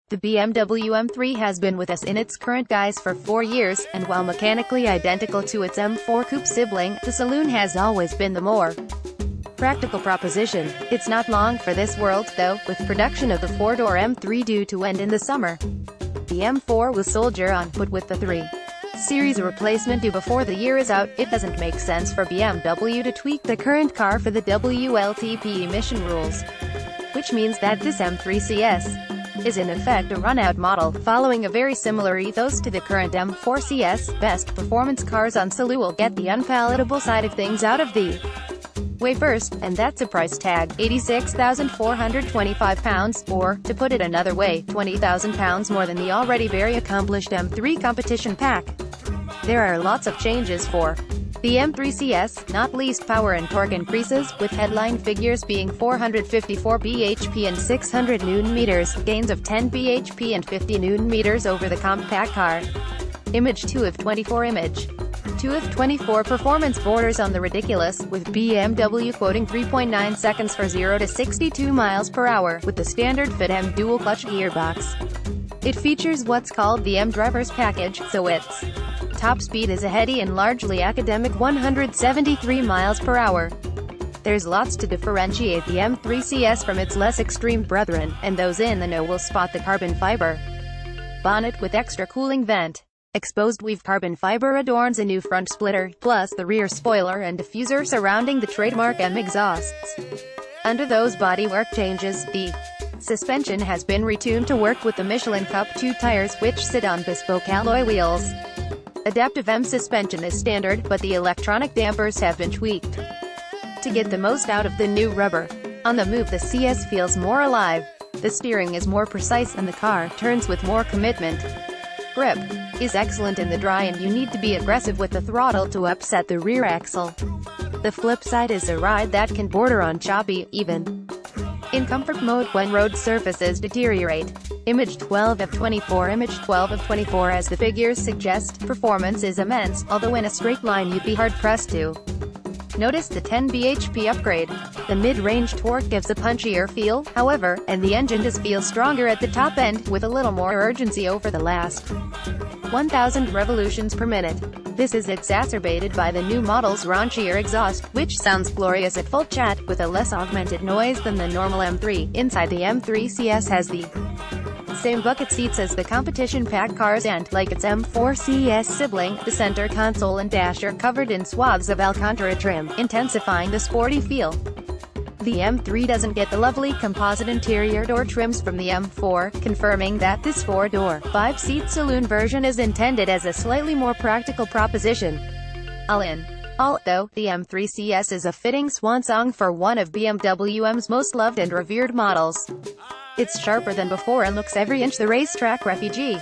The BMW M3 has been with us in its current guise for 4 years, and while mechanically identical to its M4 Coupe sibling, the saloon has always been the more practical proposition. It's not long for this world, though, with production of the 4-door M3 due to end in the summer. The M4 will soldier on, but with the 3 Series replacement due before the year is out, it doesn't make sense for BMW to tweak the current car for the WLTP emission rules. Which means that this M3 CS is in effect a run-out model, following a very similar ethos to the current M4 CS. Best performance cars on saloon will get the unpalatable side of things out of the way first, and that's a price tag, £86,425, or, to put it another way, £20,000 more than the already very accomplished M3 competition pack. There are lots of changes for the M3 CS, not least power and torque increases, with headline figures being 454 bhp and 600 Nm, gains of 10 bhp and 50 Nm over the compact car. Image 2 of 24 Image 2 of 24 performance borders on the ridiculous, with BMW quoting 3.9 seconds for 0 to 62 miles per hour, with the standard fit M dual-clutch gearbox. It features what's called the M driver's package, so its top speed is a heady and largely academic 173 miles per hour. There's lots to differentiate the M3 CS from its less extreme brethren, and those in the know will spot the carbon fiber bonnet with extra cooling vent. Exposed weave carbon fiber adorns a new front splitter, plus the rear spoiler and diffuser surrounding the trademark M exhausts. Under those bodywork changes, the suspension has been retuned to work with the Michelin Cup 2 tires, which sit on bespoke alloy wheels. Adaptive M suspension is standard, but the electronic dampers have been tweaked to get the most out of the new rubber. On the move, the CS feels more alive. The steering is more precise and the car turns with more commitment. Grip is excellent in the dry, and you need to be aggressive with the throttle to upset the rear axle. The flip side is a ride that can border on choppy, even in comfort mode when road surfaces deteriorate. Image 12 of 24 Image 12 of 24 As the figures suggest, performance is immense, although in a straight line you'd be hard-pressed to notice the 10 bhp upgrade. The mid-range torque gives a punchier feel, however, and the engine does feel stronger at the top end, with a little more urgency over the last 1,000 revolutions per minute. This is exacerbated by the new model's raunchier exhaust, which sounds glorious at full chat, with a less augmented noise than the normal M3. Inside, the M3 CS has the same bucket seats as the competition pack cars and, like its M4 CS sibling, the center console and dash are covered in swaths of Alcantara trim, intensifying the sporty feel. The M3 doesn't get the lovely composite interior door trims from the M4, confirming that this 4-door, 5-seat saloon version is intended as a slightly more practical proposition. All in all, though, the M3 CS is a fitting swan song for one of BMW's most loved and revered models. It's sharper than before and looks every inch the racetrack refugee.